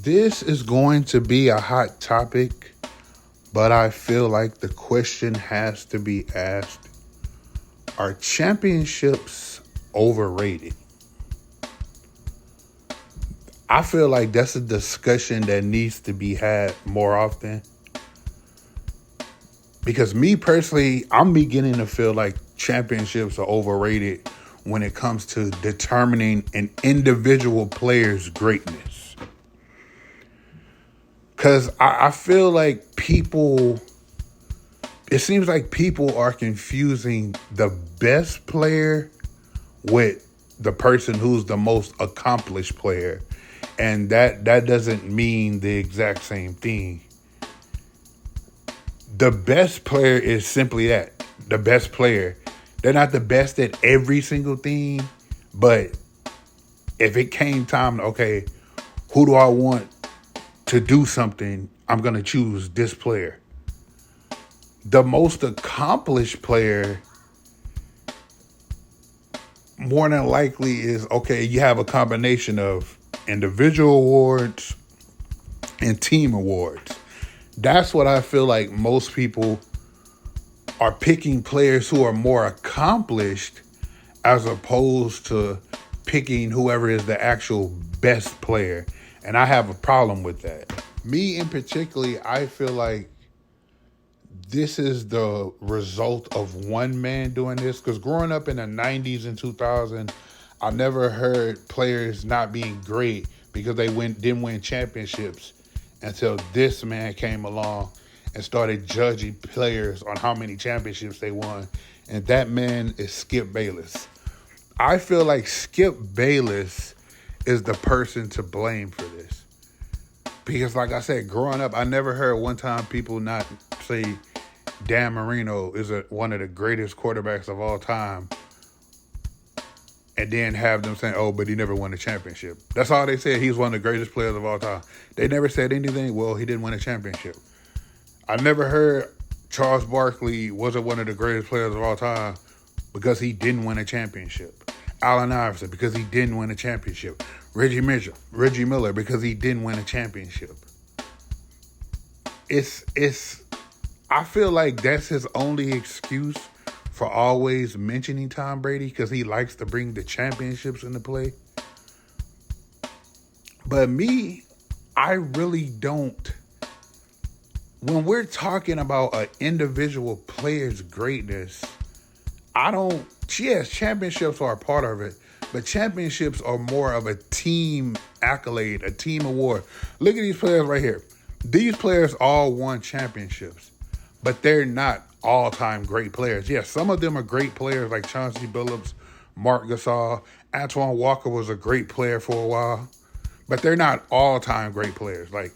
This is going to be a hot topic, but I feel like the question has to be asked. Are championships overrated? I feel like that's a discussion that needs to be had more often. Because me personally, I'm beginning to feel like championships are overrated when it comes to determining an individual player's greatness. Because I feel like it seems like people are confusing the best player with the person who's the most accomplished player. And that doesn't mean the exact same thing. The best player is simply that, the best player. They're not the best at every single thing, but if it came time, okay, who do I want to do something? I'm going to choose this player. The most accomplished player more than likely is, okay, you have a combination of individual awards and team awards. That's what I feel like most people are picking players who are more accomplished as opposed to picking whoever is the actual best player. And I have a problem with that. Me in particular, I feel like this is the result of one man doing this. Because growing up in the 90s and 2000s, I never heard players not being great because they didn't win championships until this man came along and started judging players on how many championships they won. And that man is Skip Bayless. I feel like Skip Bayless is the person to blame for this. Because like I said, growing up, I never heard one time people not say Dan Marino is one of the greatest quarterbacks of all time, and then have them saying, oh, but he never won a championship. That's all they said. He's one of the greatest players of all time. They never said anything, well, he didn't win a championship. I never heard Charles Barkley wasn't one of the greatest players of all time because he didn't win a championship. Allen Iverson, because he didn't win a championship. Reggie Miller, because he didn't win a championship. I feel like that's his only excuse for always mentioning Tom Brady, because he likes to bring the championships into play. But me, I really don't. When we're talking about an individual player's greatness, yes, championships are a part of it, but championships are more of a team accolade, a team award. Look at these players right here. These players all won championships, but they're not all-time great players. Yes, some of them are great players like Chauncey Billups, Mark Gasol. Antoine Walker was a great player for a while, but they're not all-time great players. Like,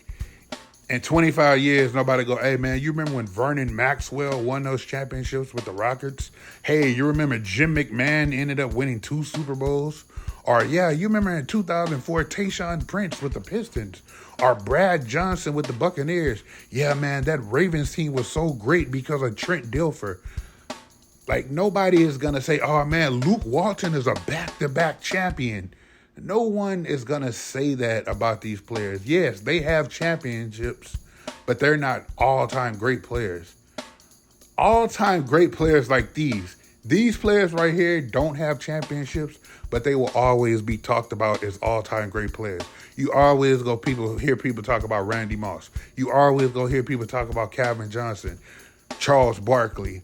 in 25 years, nobody go, hey, man, you remember when Vernon Maxwell won those championships with the Rockets? Hey, you remember Jim McMahon ended up winning 2 Super Bowls? Or, yeah, you remember in 2004, Tayshaun Prince with the Pistons? Or Brad Johnson with the Buccaneers? Yeah, man, that Ravens team was so great because of Trent Dilfer. Like, nobody is going to say, oh, man, Luke Walton is a back-to-back champion. No one is going to say that about these players. Yes, they have championships, but they're not all-time great players. All-time great players like these players right here don't have championships, but they will always be talked about as all-time great players. You always hear people talk about Randy Moss. You always hear people talk about Calvin Johnson, Charles Barkley,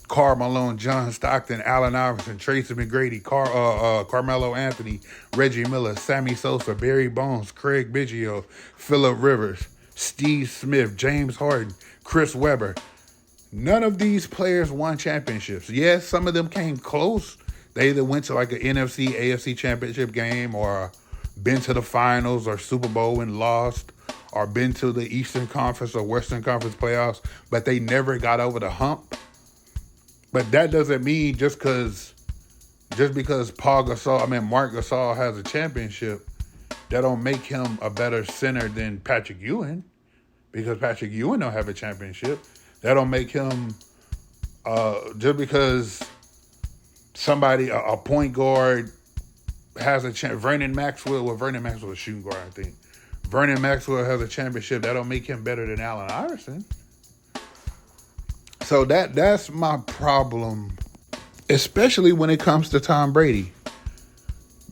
Karl Malone, John Stockton, Allen Iverson, Tracy McGrady, Carmelo Anthony, Reggie Miller, Sammy Sosa, Barry Bonds, Craig Biggio, Phillip Rivers, Steve Smith, James Harden, Chris Webber. None of these players won championships. Yes, some of them came close. They either went to like an NFC, AFC championship game, or been to the finals or Super Bowl and lost, or been to the Eastern Conference or Western Conference playoffs, but they never got over the hump. But that doesn't mean just because Mark Gasol has a championship, that don't make him a better center than Patrick Ewing, because Patrick Ewing don't have a championship. That don't make him just because somebody, a point guard has a Vernon Maxwell was shooting guard, I think. Vernon Maxwell has a championship. That don't make him better than Allen Iverson. So that's my problem, especially when it comes to Tom Brady.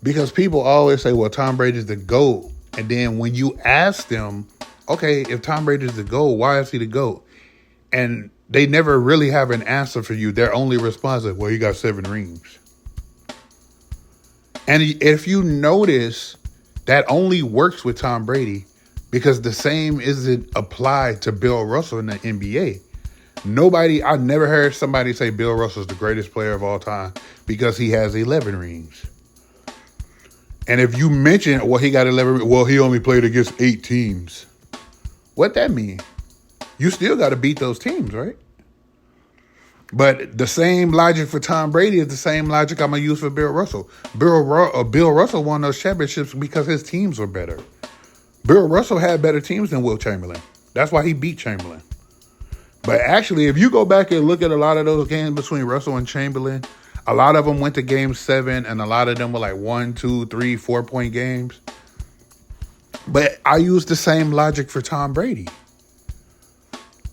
Because people always say, well, Tom Brady's the GOAT. And then when you ask them, okay, if Tom Brady's the GOAT, why is he the GOAT? And they never really have an answer for you. Their only response is, well, he got 7 rings. And if you notice, that only works with Tom Brady because the same isn't applied to Bill Russell in the NBA. I never heard somebody say Bill Russell's the greatest player of all time because he has 11 rings. And if you mention, well, he got 11, well, he only played against 8 teams. What that mean? You still got to beat those teams, right? But the same logic for Tom Brady is the same logic I'm going to use for Bill Russell. Bill Russell won those championships because his teams were better. Bill Russell had better teams than Wilt Chamberlain. That's why he beat Chamberlain. But actually, if you go back and look at a lot of those games between Russell and Chamberlain, a lot of them went to game 7, and a lot of them were like 1, 2, 3, 4-point games. But I use the same logic for Tom Brady.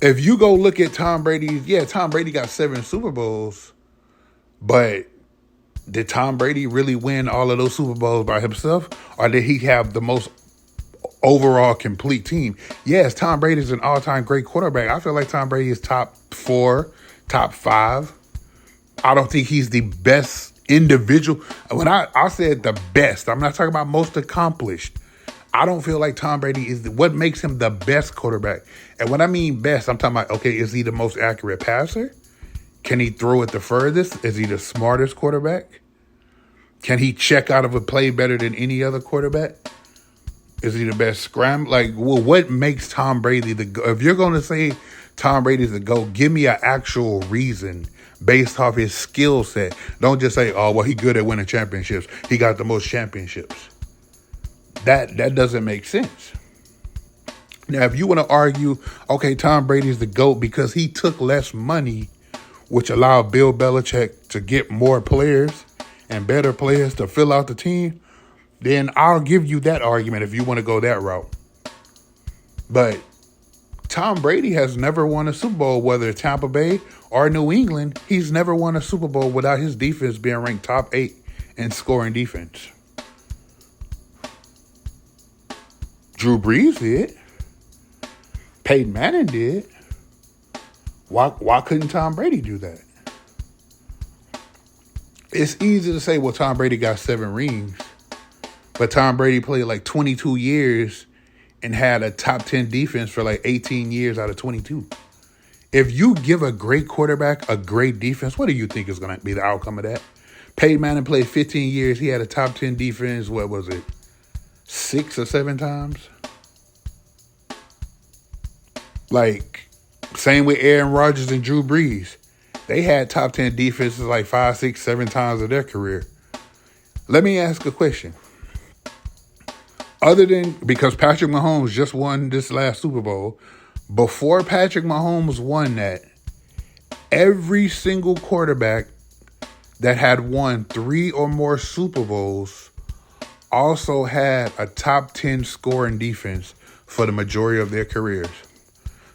If you go look at Tom Brady, Tom Brady got 7 Super Bowls, but did Tom Brady really win all of those Super Bowls by himself, or did he have the most overall complete team? Yes, Tom Brady is an all-time great quarterback. I feel like Tom Brady is top 4, top 5. I don't think he's the best individual. When I said the best, I'm not talking about most accomplished. I don't feel like Tom Brady is what makes him the best quarterback. And when I mean best, I'm talking about, okay, is he the most accurate passer? Can he throw it the furthest? Is he the smartest quarterback? Can he check out of a play better than any other quarterback? Is he the best scram? What makes Tom Brady the GOAT? If you're going to say Tom Brady's the GOAT, give me an actual reason based off his skill set. Don't just say, oh, well, he's good at winning championships. He got the most championships. That doesn't make sense. Now, if you want to argue, okay, Tom Brady's the GOAT because he took less money, which allowed Bill Belichick to get more players and better players to fill out the team, then I'll give you that argument if you want to go that route. But Tom Brady has never won a Super Bowl, whether it's Tampa Bay or New England. He's never won a Super Bowl without his defense being ranked top 8 in scoring defense. Drew Brees did. Peyton Manning did. Why couldn't Tom Brady do that? It's easy to say, well, Tom Brady got 7 rings, but Tom Brady played like 22 years and had a top 10 defense for like 18 years out of 22. If you give a great quarterback a great defense, what do you think is going to be the outcome of that? Peyton Manning played 15 years. He had a top 10 defense. What was it? 6 or 7 times? Same with Aaron Rodgers and Drew Brees. They had top 10 defenses like 5, 6, 7 times of their career. Let me ask a question. Because Patrick Mahomes just won this last Super Bowl, before Patrick Mahomes won that, every single quarterback that had won 3 or more Super Bowls also had a top 10 scoring defense for the majority of their careers.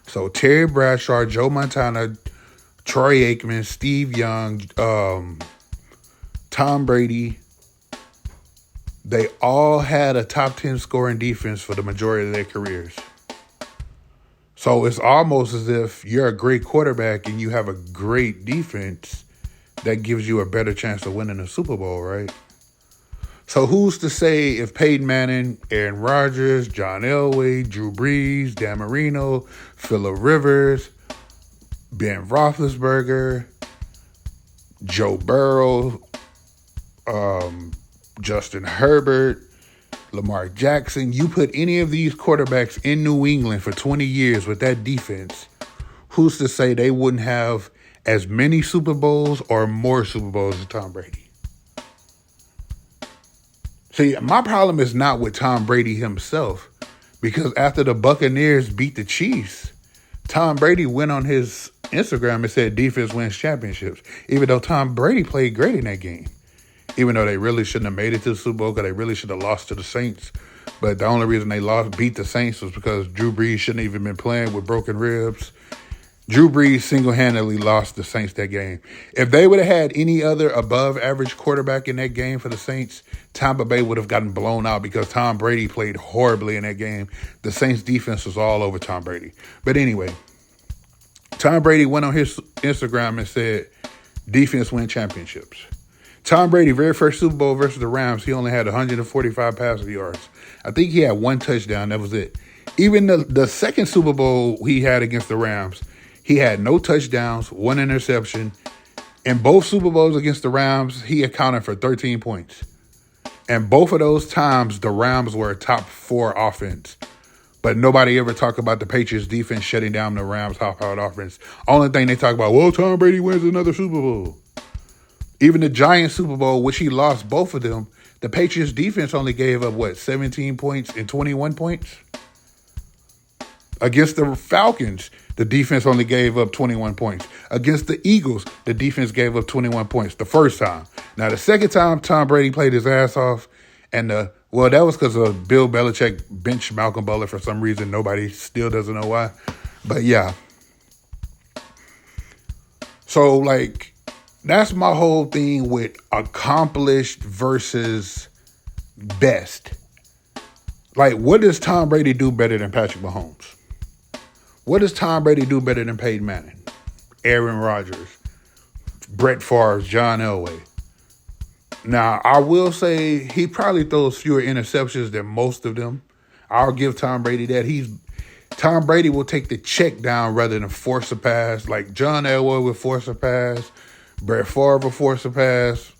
So Terry Bradshaw, Joe Montana, Troy Aikman, Steve Young, Tom Brady, they all had a top 10 scoring defense for the majority of their careers. So it's almost as if you're a great quarterback and you have a great defense that gives you a better chance of winning a Super Bowl, right? So who's to say if Peyton Manning, Aaron Rodgers, John Elway, Drew Brees, Dan Marino, Phillip Rivers, Ben Roethlisberger, Joe Burrow, Justin Herbert, Lamar Jackson, you put any of these quarterbacks in New England for 20 years with that defense, who's to say they wouldn't have as many Super Bowls or more Super Bowls as Tom Brady? See, my problem is not with Tom Brady himself, because after the Buccaneers beat the Chiefs, Tom Brady went on his Instagram and said defense wins championships, even though Tom Brady played great in that game. Even though they really shouldn't have made it to the Super Bowl, because they really should have lost to the Saints. But the only reason they beat the Saints was because Drew Brees shouldn't even been playing with broken ribs. Drew Brees single-handedly lost the Saints that game. If they would have had any other above-average quarterback in that game for the Saints, Tampa Bay would have gotten blown out because Tom Brady played horribly in that game. The Saints' defense was all over Tom Brady. But anyway, Tom Brady went on his Instagram and said, defense win championships. Tom Brady, very first Super Bowl versus the Rams, he only had 145 passing yards. I think he had one touchdown. That was it. Even the second Super Bowl he had against the Rams, he had no touchdowns, one interception. In both Super Bowls against the Rams, he accounted for 13 points. And both of those times, the Rams were a top 4 offense. But nobody ever talked about the Patriots defense shutting down the Rams' high-powered offense. Only thing they talk about, well, Tom Brady wins another Super Bowl. Even the Giants Super Bowl, which he lost both of them, the Patriots defense only gave up, 17 points and 21 points? Against the Falcons, the defense only gave up 21 points. Against the Eagles, the defense gave up 21 points the first time. Now, the second time, Tom Brady played his ass off, and that was because of Bill Belichick benched Malcolm Butler for some reason. Nobody still doesn't know why. But, yeah. So, that's my whole thing with accomplished versus best. What does Tom Brady do better than Patrick Mahomes? What does Tom Brady do better than Peyton Manning, Aaron Rodgers, Brett Favre, John Elway? Now, I will say he probably throws fewer interceptions than most of them. I'll give Tom Brady that. Tom Brady will take the check down rather than force a pass. Like John Elway would force a pass. Brett Favre would force a pass.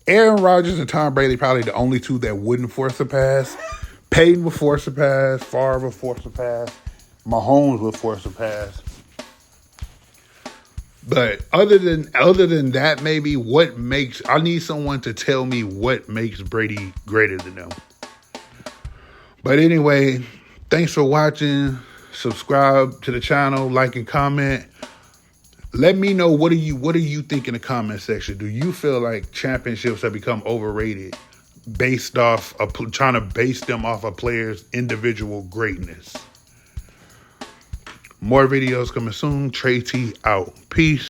Aaron Rodgers and Tom Brady probably the only two that wouldn't force a pass. Peyton would force a pass. Favre would force a pass. Mahomes would force a pass. But other than that, maybe I need someone to tell me what makes Brady greater than them. But anyway, thanks for watching. Subscribe to the channel, like and comment. Let me know what do you think in the comment section. Do you feel like championships have become overrated based off of trying to base them off a player's individual greatness? More videos coming soon. Trey T out. Peace.